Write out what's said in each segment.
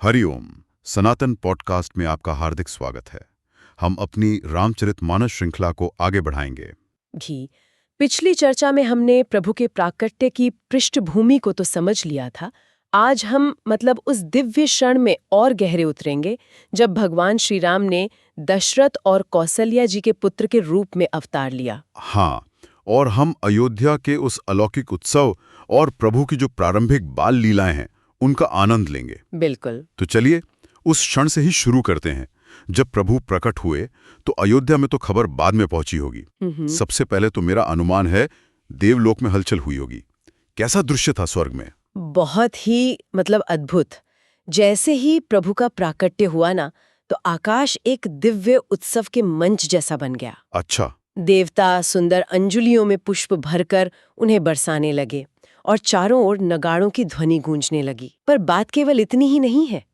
हरिओम। सनातन podcast में आपका हार्दिक स्वागत है। हम अपनी रामचरितमानस श्रृंखला को आगे बढ़ाएंगे। जी। पिछली चर्चा में हमने प्रभु के प्राकट्य की पृष्ठभूमि को तो समझ लिया था। आज हम उस दिव्य क्षण में और गहरे उतरेंगे जब भगवान श्री राम ने दशरथ और कौसल्या जी के पुत्र के रूप में अवतार लिया। हाँ, और हम अयोध्या के उस अलौकिक उत्सव और प्रभु की जो प्रारंभिक बाल लीलाएं हैं उनका आनंद लेंगे। बिल्कुल। तो चलिए उस क्षण से ही शुरू करते हैं जब प्रभु प्रकट हुए। तो अयोध्या में तो खबर बाद में पहुंची होगी। सबसे पहले तो मेरा अनुमान है देवलोक में हलचल हुई होगी। कैसा दृश्य था स्वर्ग में? बहुत ही अद्भुत। जैसे ही प्रभु का प्राकट्य हुआ ना, तो आकाश एक दिव्य उत्सव के मंच जैसा बन गया। अच्छा। देवता सुंदर अंजुलियों में पुष्प भरकर उन्हें बरसाने लगे और चारों ओर नगाड़ों की ध्वनि गूंजने लगी। पर बात केवल इतनी ही नहीं है।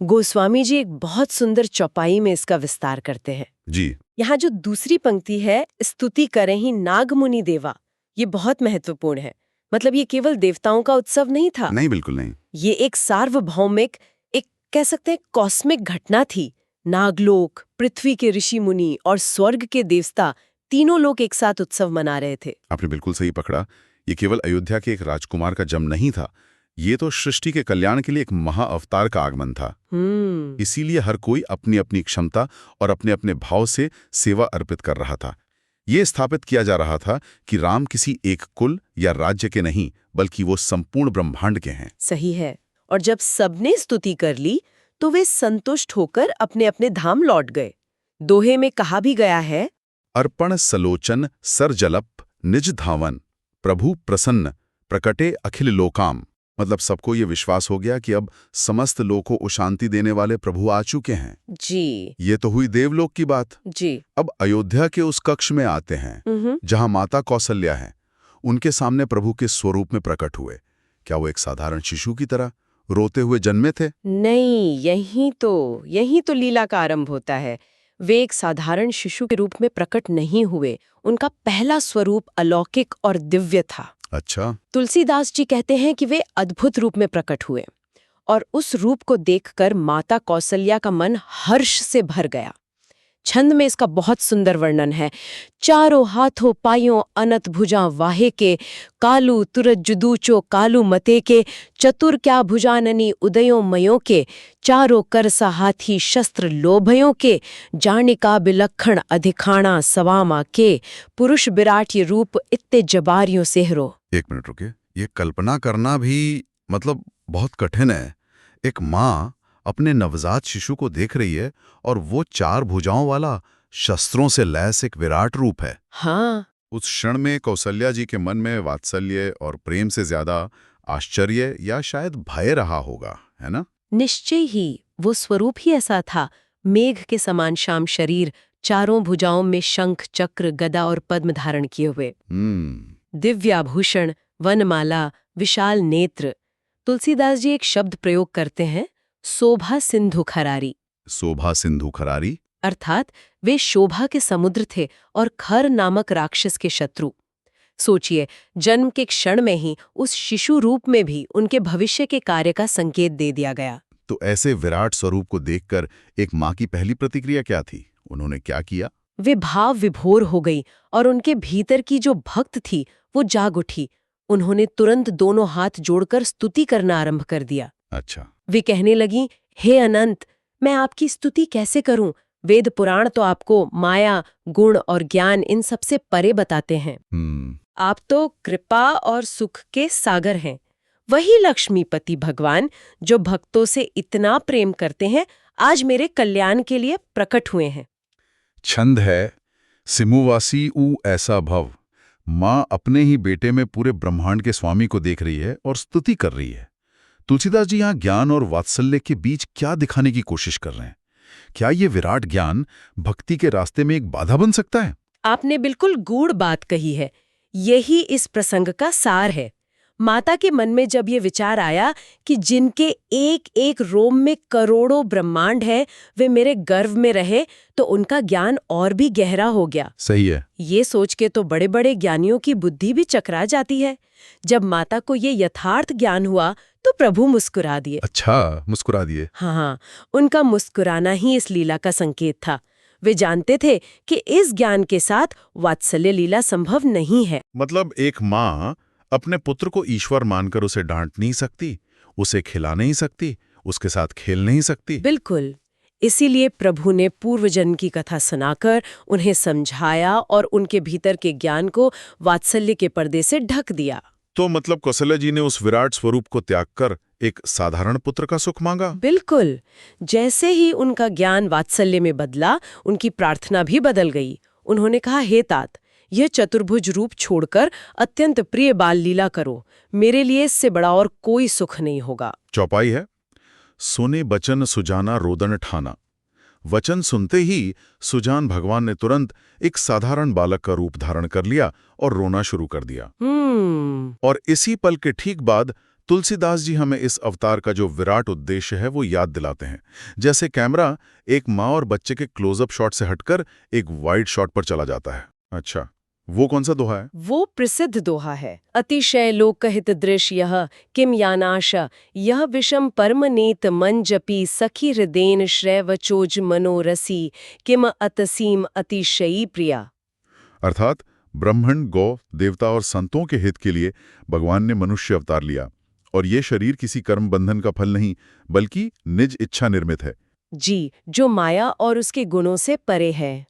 गोस्वामी जी एक बहुत सुंदर चौपाई में इसका विस्तार करते हैं। जी। यहाँ जो दूसरी पंक्ति है, स्तुति करें ही नागमुनि देवा, ये बहुत महत्वपूर्ण है। ये केवल देवताओं का उत्सव नहीं था। नहीं, बिल्कुल नहीं। ये एक सार्वभौमिक, एक कह सकते हैं कॉस्मिक घटना थी। नागलोक, पृथ्वी के ऋषि मुनि और स्वर्ग के देवता तीनों लोग एक साथ उत्सव मना रहे थे। आपने बिल्कुल सही पकड़ा। ये केवल अयोध्या के एक राजकुमार का जन्म नहीं था, ये तो सृष्टि के कल्याण के लिए एक महाअवतार का आगमन था। इसीलिए हर कोई अपनी अपनी क्षमता और अपने अपने भाव से सेवा अर्पित कर रहा था। ये स्थापित किया जा रहा था कि राम किसी एक कुल या राज्य के नहीं, बल्कि वो संपूर्ण ब्रह्मांड के हैं। सही है। और जब सबने स्तुति कर ली तो वे संतुष्ट होकर अपने अपने धाम लौट गए। दोहे में कहा भी गया है, अर्पण सलोचन सरजलप निज धावन, प्रभु प्रसन्न प्रकटे अखिल लोकाम। सबको ये विश्वास हो गया कि अब समस्त लोगों को शांति देने वाले प्रभु आ चुके हैं। जी। ये तो हुई देवलोक की बात। जी। अब अयोध्या के उस कक्ष में आते हैं जहां माता कौसल्या है। उनके सामने प्रभु के स्वरूप में प्रकट हुए। क्या वो एक साधारण शिशु की तरह रोते हुए जन्मे थे? नहीं, यही तो लीला का आरंभ होता है। वे एक साधारण शिशु के रूप में प्रकट नहीं हुए। उनका पहला स्वरूप अलौकिक और दिव्य था। अच्छा। तुलसीदास जी कहते हैं कि वे अद्भुत रूप में प्रकट हुए और उस रूप को देखकर माता कौसल्या का मन हर्ष से भर गया। छंद में इसका बहुत सुंदर वर्णन है। चारों हाथों पायों अनत भुजा वाहे के, कालू तुरत जुदूचो कालू मते के, चतुर क्या भुजाननी उदयों मयों के, चारों करसा हाथी शस्त्र लोभयों के, जानिका बिलक्षण अधिखाणा सवामा के, पुरुष विराट रूप इत्ते जबारियों सेहरो। एक मिनट रुके। ये कल्पना करना भी बहुत कठिन है। एक माँ अपने नवजात शिशु को देख रही है और वो चार भुजाओं वाला, शस्त्रों से लैस एक विराट रूप है। हाँ। उस क्षण में कौसल्या जी के मन में वात्सल्य और प्रेम से ज्यादा आश्चर्य या शायद भय रहा होगा, है ना? निश्चय ही वो स्वरूप ही ऐसा था। मेघ के समान श्याम शरीर, चारों भुजाओं में शंख चक्र गदा और पद्म धारण किए हुए, दिव्याभूषण, वनमाला, विशाल नेत्र। तुलसीदास जी एक शब्द प्रयोग करते हैं, शोभा सिंधु खरारी। शोभा सिंधु खरारी अर्थात वे शोभा के समुद्र थे और खर नामक राक्षस के शत्रु। सोचिए, जन्म के क्षण में ही उस शिशु रूप में भी उनके भविष्य के कार्य का संकेत दे दिया गया। तो ऐसे विराट स्वरूप को देखकर एक माँ की पहली प्रतिक्रिया क्या थी? उन्होंने क्या किया? वे भाव विभोर हो गई और उनके भीतर की जो भक्त थी वो जाग उठी। उन्होंने तुरंत दोनों हाथ जोड़कर स्तुति करना आरंभ कर दिया। अच्छा। वे कहने लगी, हे अनंत, मैं आपकी स्तुति कैसे करूं? वेद पुराण तो आपको माया, गुण और ज्ञान इन सबसे परे बताते हैं। आप तो कृपा और सुख के सागर हैं। वही लक्ष्मीपति भगवान जो भक्तों से इतना प्रेम करते हैं, आज मेरे कल्याण के लिए प्रकट हुए हैं। छंद है, सिमुवासी ऊ ऐसा भव। माँ अपने ही बेटे में पूरे ब्रह्मांड के स्वामी को देख रही है और स्तुति कर रही है। तुलसीदास जी यहाँ ज्ञान और वात्सल्य के बीच क्या दिखाने की कोशिश कर रहे हैं? क्या ये विराट ज्ञान भक्ति के रास्ते में एक बाधा बन सकता है? आपने बिल्कुल गूढ़ बात कही है। यही इस प्रसंग का सार है। माता के मन में जब ये विचार आया कि जिनके एक एक रोम में करोड़ों ब्रह्मांड है, वे मेरे गर्भ में रहे, तो उनका ज्ञान और भी गहरा हो गया। सही है। ये सोच के तो बड़े बड़े ज्ञानियों की बुद्धि भी चकरा जाती है। जब माता को ये यथार्थ ज्ञान हुआ तो प्रभु मुस्कुरा दिए। अच्छा, मुस्कुरा दिए। हाँ, उनका मुस्कुराना ही इस लीला का संकेत था। वे जानते थे कि इस ज्ञान के साथ वात्सल्य लीला संभव नहीं है। मतलब एक माँ अपने पुत्र को ईश्वर मानकर उसे डांट नहीं सकती, उसे खिला नहीं सकती, उसके साथ खेल नहीं सकती। बिल्कुल। इसीलिए प्रभु ने पूर्वजन्म की कथा सुनाकर उन्हें समझाया और उनके भीतर के ज्ञान को वात्सल्य के पर्दे से ढक दिया। तो मतलब कौशल्या जी ने उस विराट स्वरूप को त्याग कर एक साधारण पुत्र का सुख मांगा। बिल्कुल। जैसे ही उनका ज्ञान वात्सल्य में बदला, उनकी प्रार्थना भी बदल गई। उन्होंने कहा, हे तात, यह चतुर्भुज रूप छोड़कर अत्यंत प्रिय बाल लीला करो। मेरे लिए इससे बड़ा और कोई सुख नहीं होगा। चौपाई है, सुने बचन सुजाना रोदन ठाना। वचन सुनते ही सुजान भगवान ने तुरंत एक साधारण बालक का रूप धारण कर लिया और रोना शुरू कर दिया। और इसी पल के ठीक बाद तुलसीदास जी हमें इस अवतार का जो विराट उद्देश्य है वो याद दिलाते हैं। जैसे कैमरा एक माँ और बच्चे के क्लोजअप शॉट से हटकर एक वाइड शॉट पर चला जाता है। अच्छा, वो कौन सा दोहा है? वो प्रसिद्ध दोहा है, अतिशय लोकहित दृश्य यह किम यानाश यह विषम परमनेत मन जपी सखी हृदयन श्रैवचोज मनोरसी किम अतसीम अतिशयी प्रिया। अर्थात ब्राह्मण, गौ, देवता और संतों के हित के लिए भगवान ने मनुष्य अवतार लिया, और ये शरीर किसी कर्म बंधन का फल नहीं बल्कि निज इच्छा निर्मित है। जी, जो माया और उसके गुणों से परे है।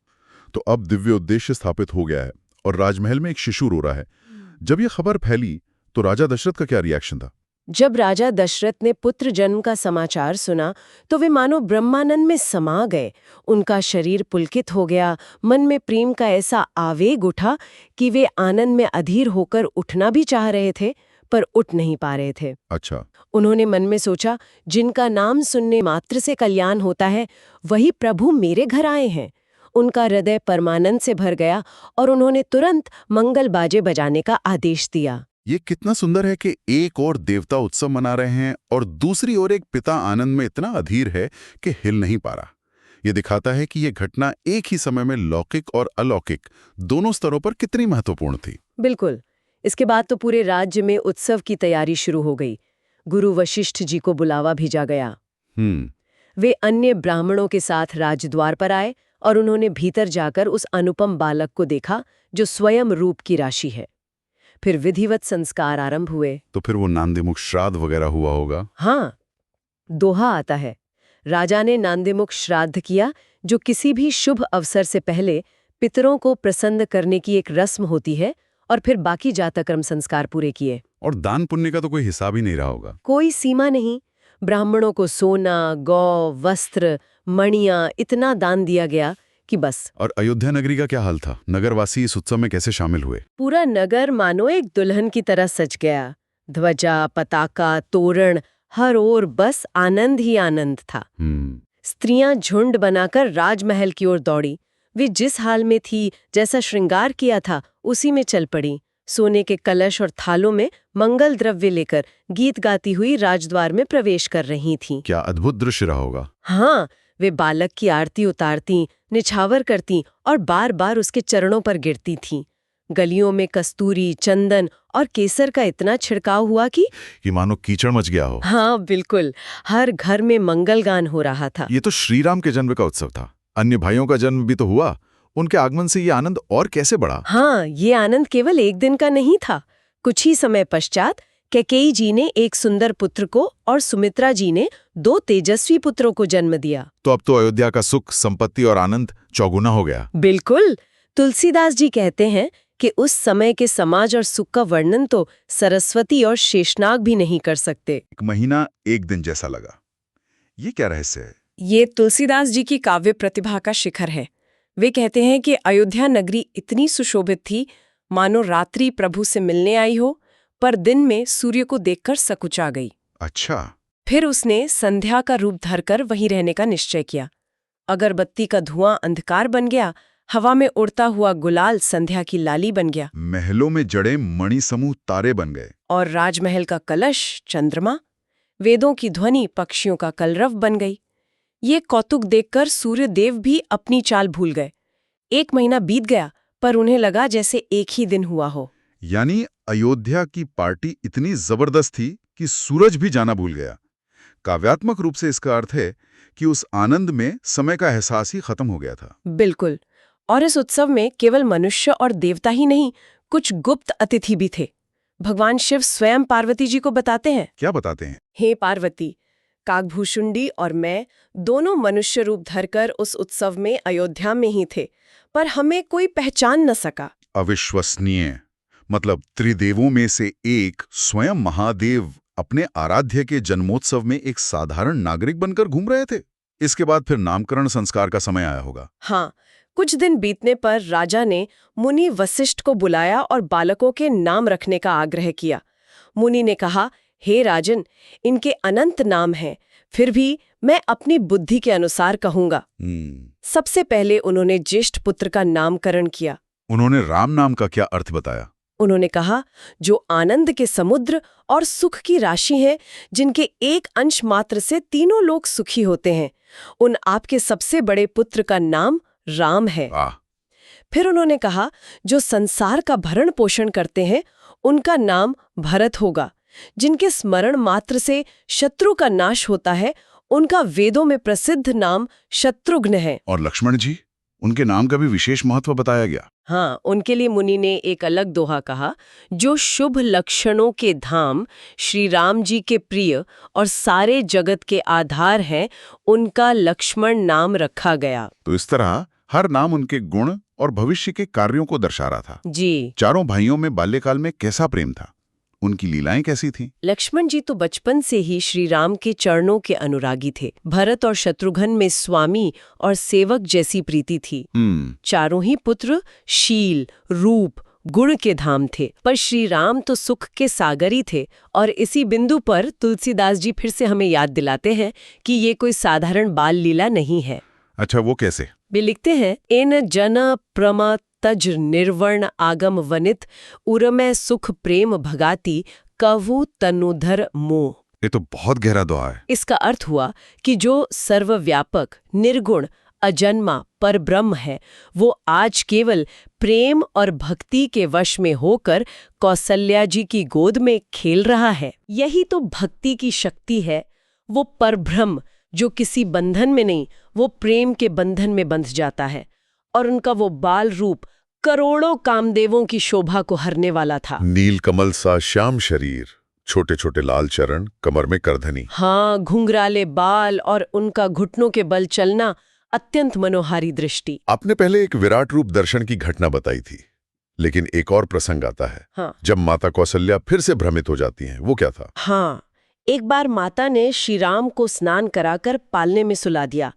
तो अब दिव्य उद्देश्य स्थापित हो गया है और राजमहल में एक शिशु रो रहा है। जब ये खबर फैली तो राजा दशरथ का क्या रिएक्शन था? जब राजा दशरथ ने पुत्र जन्म का समाचार सुना तो वे मानो ब्रह्मानंद में समा गए। उनका शरीर पुलकित हो गया, मन में प्रेम का ऐसा आवेग उठा कि वे आनंद में अधीर होकर उठना भी चाह रहे थे, पर उठ नहीं पा रहे थे। अच्छा। उन्होंने मन में सोचा, जिनका नाम सुनने मात्र से कल्याण होता है, वही प्रभु मेरे घर आए हैं। उनका हृदय परमानंद से भर गया और उन्होंने तुरंत मंगल बाजे बजाने का आदेश दिया। ये कितना सुंदर है कि एक और देवता उत्सव मना रहे हैं और दूसरी ओर एक पिता आनंद में इतना अधीर है कि हिल नहीं पा रहा। ये दिखाता है कि ये घटना एक ही समय में लौकिक और अलौकिक दोनों स्तरों पर कितनी महत्वपूर्ण थी। बिल्कुल। इसके बाद तो पूरे राज्य में उत्सव की तैयारी शुरू हो गई। गुरु वशिष्ठ जी को बुलावा भेजा गया। वे अन्य ब्राह्मणों के साथ राजद्वार पर आए और उन्होंने भीतर जाकर उस अनुपम बालक को देखा जो स्वयं रूप की राशि है। फिर विधिवत संस्कार आरंभ हुए। तो फिर वो नांदीमुख श्राद्ध वगैरह हुआ होगा? हाँ, दोहा आता है, राजा ने नांदीमुख श्राद्ध किया, जो किसी भी शुभ अवसर से पहले पितरों को प्रसन्न करने की एक रस्म होती है, और फिर बाकी जातकर्म संस्कार पूरे किए। और दान पुण्य का तो कोई हिसाब ही नहीं रहा होगा। कोई सीमा नहीं। ब्राह्मणों को सोना, गौ, वस्त्र, मणियां इतना दान दिया गया कि बस। और अयोध्या नगरी का क्या हाल था? नगरवासी इस उत्सव में कैसे शामिल हुए? पूरा नगर मानो एक दुल्हन की तरह सज गया। ध्वजा, पताका, तोरण, हर ओर बस आनंद ही आनंद था। स्त्रियां झुंड बनाकर राजमहल की ओर दौड़ी। वे जिस हाल में थी, जैसा श्रृंगार किया था, उसी में चल पड़ी। सोने के कलश और थालों में मंगल द्रव्य लेकर गीत गाती हुई राजद्वार में प्रवेश कर रही थीं। क्या अद्भुत दृश्य रहा होगा। हाँ, वे बालक की आरती उतारती, निछावर करती और बार बार उसके चरणों पर गिरती थीं। गलियों में कस्तूरी, चंदन और केसर का इतना छिड़काव हुआ कि मानो कीचड़ मच गया हो। हाँ, बिल्कुल। हर घर में मंगल गान हो रहा था। ये तो श्री राम के जन्म का उत्सव था। अन्य भाइयों का जन्म भी तो हुआ। उनके आगमन से ये आनंद और कैसे बढ़ा? हाँ, ये आनंद केवल एक दिन का नहीं था। कुछ ही समय पश्चात कैकेयी जी ने एक सुंदर पुत्र को और सुमित्रा जी ने 2 तेजस्वी पुत्रों को जन्म दिया। तो अब तो अयोध्या का सुख, संपत्ति और आनंद चौगुना हो गया। बिल्कुल। तुलसीदास जी कहते हैं कि उस समय के समाज और सुख का वर्णन तो सरस्वती और शेषनाग भी नहीं कर सकते। एक महीना एक दिन जैसा लगा। ये क्या रहस्य है? ये तुलसीदास जी की काव्य प्रतिभा का शिखर है। वे कहते हैं कि अयोध्या नगरी इतनी सुशोभित थी, मानो रात्रि प्रभु से मिलने आई हो, पर दिन में सूर्य को देखकर सकुचा गई। अच्छा। फिर उसने संध्या का रूप धरकर वहीं रहने का निश्चय किया। अगरबत्ती का धुआं अंधकार बन गया, हवा में उड़ता हुआ गुलाल संध्या की लाली बन गया, महलों में जड़े मणि समूह तारे बन गए, और राजमहल का कलश चंद्रमा, वेदों की ध्वनि पक्षियों का कलरव बन गई। ये कौतुक देखकर सूर्य देव भी अपनी चाल भूल गए। 1 महीना बीत गया, पर उन्हें लगा जैसे एक ही दिन हुआ हो। यानी अयोध्या की पार्टी इतनी जबरदस्त थी कि सूरज भी जाना भूल गया। काव्यात्मक रूप से इसका अर्थ है कि उस आनंद में समय का एहसास ही खत्म हो गया था। बिल्कुल। और इस उत्सव में केवल मनुष्य और देवता ही नहीं, कुछ गुप्त अतिथि भी थे। भगवान शिव स्वयं पार्वती जी को बताते हैं, क्या बताते हैं? हे पार्वती, काकभूषुंडी और मैं दोनों मनुष्य रूप धरकर उस उत्सव में अयोध्या में ही थे, पर हमें कोई पहचान न सका। अविश्वसनीय। मतलब त्रिदेवों में से एक स्वयं महादेव अपने आराध्य के जन्मोत्सव में एक साधारण नागरिक बनकर घूम रहे थे। इसके बाद फिर नामकरण संस्कार का समय आया होगा। हाँ, कुछ दिन बीतने पर राजा ने मुनि वशिष्ठ को बुलाया और बालकों के नाम रखने का आग्रह किया। मुनि ने कहा, हे राजन, इनके अनंत नाम हैं, फिर भी मैं अपनी बुद्धि के अनुसार कहूंगा। सबसे पहले उन्होंने ज्येष्ठ पुत्र का नामकरण किया। उन्होंने राम नाम का क्या अर्थ बताया? उन्होंने कहा, जो आनंद के समुद्र और सुख की राशि हैं, जिनके एक अंश मात्र से तीनों लोग सुखी होते हैं, उन आपके सबसे बड़े पुत्र का नाम राम है। फिर उन्होंने कहा, जो संसार का भरण पोषण करते हैं, उनका नाम भरत होगा। जिनके स्मरण मात्र से शत्रु का नाश होता है, उनका वेदों में प्रसिद्ध नाम शत्रुघ्न है। और लक्ष्मण जी, उनके नाम का भी विशेष महत्व बताया गया। हाँ, उनके लिए मुनि ने एक अलग दोहा कहा, जो शुभ लक्षणों के धाम श्री राम जी के प्रिय और सारे जगत के आधार हैं, उनका लक्ष्मण नाम रखा गया। तो इस तरह हर नाम उनके गुण और भविष्य के कार्यों को दर्शा रहा था। जी। चारों भाइयों में बाल्यकाल में कैसा प्रेम था? उनकी लीलाएं कैसी थीं? लक्ष्मण जी तो बचपन से ही श्री राम के चरणों के अनुरागी थे। भरत और शत्रुघ्न में स्वामी और सेवक जैसी प्रीति थी। चारों ही पुत्र शील, रूप, गुण के धाम थे, पर श्री राम तो सुख के सागर ही थे। और इसी बिंदु पर तुलसीदास जी फिर से हमें याद दिलाते हैं कि ये कोई साधारण बाल लीला नहीं है। अच्छा, वो कैसे? वे लिखते हैं, इन जन प्रमा तज निर्वर्ण आगम वनित उर्मय सुख प्रेम भगाती कवु तनुधर मोह। ये तो बहुत गहरा दुआ है। इसका अर्थ हुआ कि जो सर्वव्यापक, निर्गुण, अजन्मा परब्रह्म है, वो आज केवल प्रेम और भक्ति के वश में होकर कौसल्या जी की गोद में खेल रहा है। यही तो भक्ति की शक्ति है। वो परब्रह्म जो किसी बंधन में नहीं, वो प्रेम के बंधन में बंध जाता है। और उनका वो बाल रूप करोड़ों कामदेवों की शोभा को हरने वाला था। नील कमल सा श्याम शरीर, छोटे छोटे लाल चरण, कमर में करधनी। हाँ, घुंघराले बाल और उनका घुटनों के बल चलना, अत्यंत मनोहारी दृष्टि। आपने पहले एक विराट रूप दर्शन की घटना बताई थी, लेकिन एक और प्रसंग आता है। हाँ। जब माता कौसल्या फिर से भ्रमित हो जाती हैं, वो क्या था? हाँ, एक बार माता ने श्री राम को स्नान कराकर पालने में सुला दिया।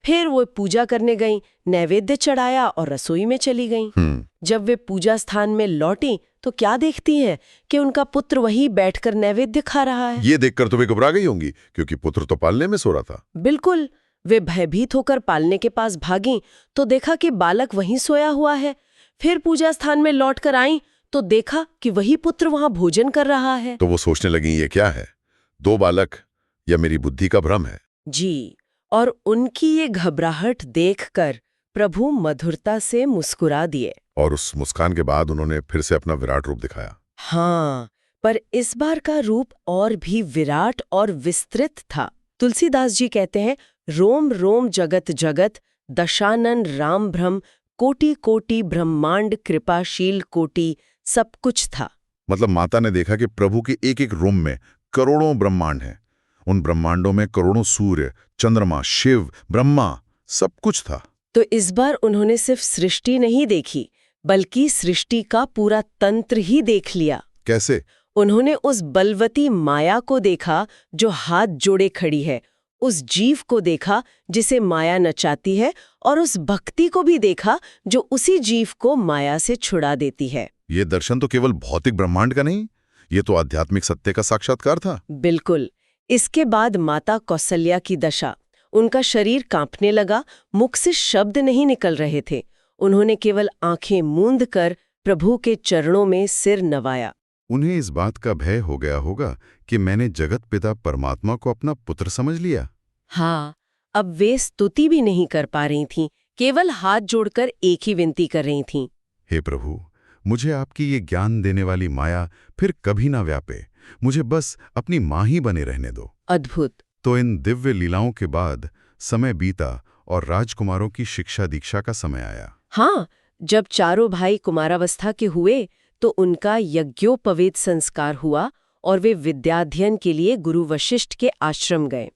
फिर वो पूजा करने गईं, नैवेद्य चढ़ाया और रसोई में चली गईं। जब वे पूजा स्थान में लौटी तो क्या देखती हैं कि उनका पुत्र वहीं बैठकर नैवेद्य खा रहा है। ये देखकर तो वे घबरा गई होंगी, क्योंकि पुत्र तो पालने में सो रहा था। बिल्कुल। वे भयभीत होकर पालने के पास भागीं तो देखा कि बालक वहीं सोया हुआ है। फिर पूजा स्थान में लौटकर आईं तो देखा कि वही पुत्र वहां भोजन कर रहा है। तो वो सोचने लगी, ये क्या है? दो बालक या मेरी बुद्धि का भ्रम है? जी। और उनकी ये घबराहट देखकर प्रभु मधुरता से मुस्कुरा दिए। और उस मुस्कान के बाद उन्होंने फिर से अपना विराट रूप दिखाया। हाँ, पर इस बार का रूप और भी विराट और विस्तृत था। तुलसीदास जी कहते हैं, रोम रोम जगत जगत दशानन राम भ्रम कोटि कोटि ब्रह्मांड कृपाशील कोटि, सब कुछ था। मतलब माता ने देखा कि प्रभु के एक एक रोम में करोड़ों ब्रह्मांड हैं। उन ब्रह्मांडों में करोड़ों सूर्य, चंद्रमा, शिव, ब्रह्मा, सब कुछ था। तो इस बार उन्होंने सिर्फ सृष्टि नहीं देखी, बल्कि सृष्टि का पूरा तंत्र ही देख लिया। कैसे? उन्होंने उस बलवती माया को देखा जो हाथ जोड़े खड़ी है, उस जीव को देखा जिसे माया नचाती है, और उस भक्ति को भी देखा जो उसी जीव को माया से छुड़ा देती है। ये दर्शन तो केवल भौतिक ब्रह्मांड का नहीं, ये तो आध्यात्मिक सत्य का साक्षात्कार था। बिल्कुल। इसके बाद माता कौसल्या की दशा, उनका शरीर कांपने लगा, मुख से शब्द नहीं निकल रहे थे। उन्होंने केवल आंखें मूंद कर प्रभु के चरणों में सिर नवाया। उन्हें इस बात का भय हो गया होगा कि मैंने जगत पिता परमात्मा को अपना पुत्र समझ लिया। हाँ, अब वे स्तुति भी नहीं कर पा रही थीं, केवल हाथ जोड़कर एक ही विनती कर रही थीं। हे प्रभु, मुझे आपकी ये ज्ञान देने वाली माया फिर कभी ना व्यापे, मुझे बस अपनी माँ ही बने रहने दो। अद्भुत। तो इन दिव्य लीलाओं के बाद समय बीता और राजकुमारों की शिक्षा दीक्षा का समय आया। हाँ, जब चारों भाई कुमारावस्था के हुए तो उनका यज्ञोपवीत संस्कार हुआ और वे विद्याध्ययन के लिए गुरु वशिष्ठ के आश्रम गए।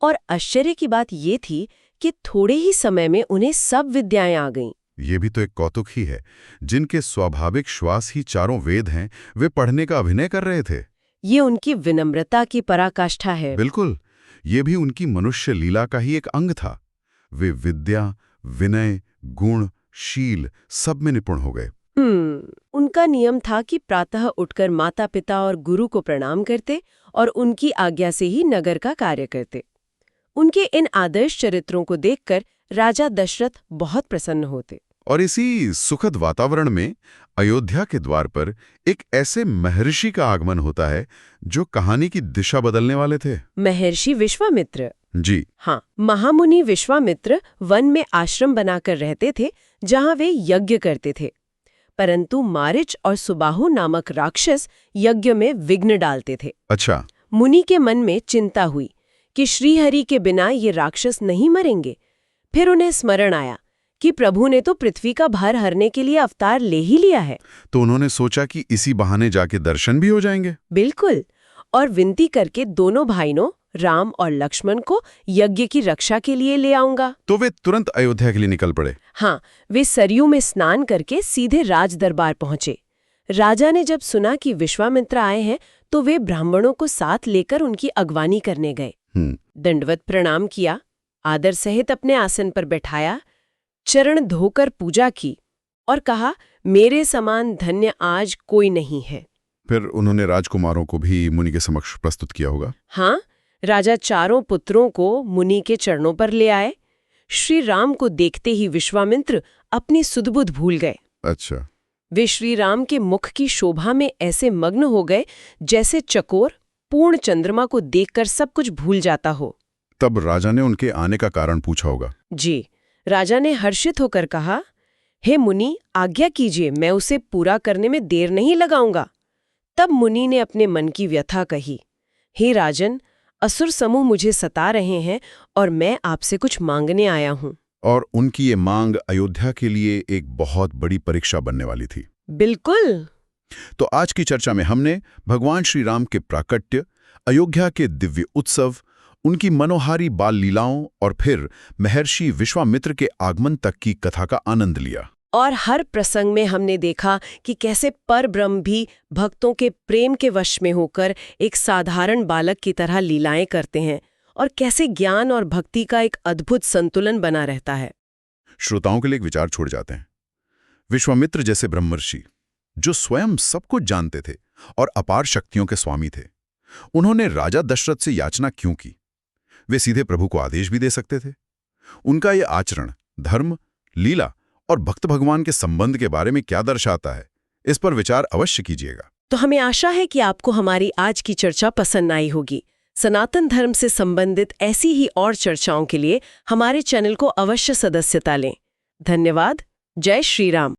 और आश्चर्य की बात ये थी कि थोड़े ही समय में उन्हें सब विद्याएं आ गईं। ये भी तो एक कौतुक ही है, जिनके स्वाभाविक श्वास ही चारों वेद हैं, वे पढ़ने का अभिनय कर रहे थे। ये उनकी विनम्रता की पराकाष्ठा है। बिल्कुल, ये भी उनकी मनुष्य लीला का ही एक अंग था। वे विद्या, विनय, गुण, शील सब में निपुण हो गए। उनका नियम था कि प्रातः उठकर माता पिता और गुरु को प्रणाम करते और उनकी आज्ञा से ही नगर का कार्य करते। उनके इन आदर्श चरित्रों को देखकर राजा दशरथ बहुत प्रसन्न होते। और इसी सुखद वातावरण में अयोध्या के द्वार पर एक ऐसे महर्षि का आगमन होता है जो कहानी की दिशा बदलने वाले थे। महर्षि विश्वामित्र। जी हाँ, महामुनि विश्वामित्र वन में आश्रम बनाकर रहते थे जहां वे यज्ञ करते थे। परंतु मारिच और सुबाहु नामक राक्षस यज्ञ में विघ्न डालते थे। अच्छा। मुनि के मन में चिंता हुई कि श्रीहरि के बिना ये राक्षस नहीं मरेंगे। फिर उन्हें स्मरण आया कि प्रभु ने तो पृथ्वी का भार हरने के लिए अवतार ले ही लिया है। तो उन्होंने सोचा कि इसी बहाने जाके दर्शन भी हो जाएंगे। बिल्कुल। और विनती करके दोनों भाइयों राम और लक्ष्मण को यज्ञ की रक्षा के लिए ले आऊंगा। तो वे तुरंत अयोध्या के लिए निकल पड़े। हाँ, वे सरयू में स्नान करके सीधे राज दरबार पहुंचे। राजा ने जब सुना कि विश्वामित्र आए हैं तो वे ब्राह्मणों को साथ लेकर उनकी अगवानी करने गए। दंडवत प्रणाम किया, आदर सहित अपने आसन पर बैठाया, चरण धोकर पूजा की और कहा, मेरे समान धन्य आज कोई नहीं है। फिर उन्होंने राजकुमारों को भी मुनि के समक्ष प्रस्तुत किया होगा। हाँ, राजा चारों पुत्रों को मुनि के चरणों पर ले आए। श्री राम को देखते ही विश्वामित्र अपनी सुध-बुध भूल गए। अच्छा। वे श्री राम के मुख की शोभा में ऐसे मग्न हो गए जैसे चकोर पूर्ण चंद्रमा को देखकर सब कुछ भूल जाता हो। तब राजा ने उनके आने का कारण पूछा होगा। जी, राजा ने हर्षित होकर कहा, हे मुनि, आज्ञा कीजिए, मैं उसे पूरा करने में देर नहीं लगाऊंगा। तब मुनि ने अपने मन की व्यथा कही, हे राजन, असुर समूह मुझे सता रहे हैं और मैं आपसे कुछ मांगने आया हूँ। और उनकी ये मांग अयोध्या के लिए एक बहुत बड़ी परीक्षा बनने वाली थी। बिल्कुल। तो आज की चर्चा में हमने भगवान श्री राम के प्राकट्य, अयोध्या के दिव्य उत्सव, उनकी मनोहारी बाल लीलाओं और फिर महर्षि विश्वामित्र के आगमन तक की कथा का आनंद लिया। और हर प्रसंग में हमने देखा कि कैसे परब्रह्म भी भक्तों के प्रेम के वश में होकर एक साधारण बालक की तरह लीलाएं करते हैं और कैसे ज्ञान और भक्ति का एक अद्भुत संतुलन बना रहता है। श्रोताओं के लिए एक विचार छोड़ जाते हैं। विश्वामित्र जैसे ब्रह्मर्षि जो स्वयं सब कुछ जानते थे और अपार शक्तियों के स्वामी थे, उन्होंने राजा दशरथ से याचना क्यों की? वे सीधे प्रभु को आदेश भी दे सकते थे। उनका ये आचरण धर्म, लीला और भक्त भगवान के संबंध के बारे में क्या दर्शाता है, इस पर विचार अवश्य कीजिएगा। तो हमें आशा है कि आपको हमारी आज की चर्चा पसंद आई होगी। सनातन धर्म से संबंधित ऐसी ही और चर्चाओं के लिए हमारे चैनल को अवश्य सदस्यता लें। धन्यवाद। जय श्री राम।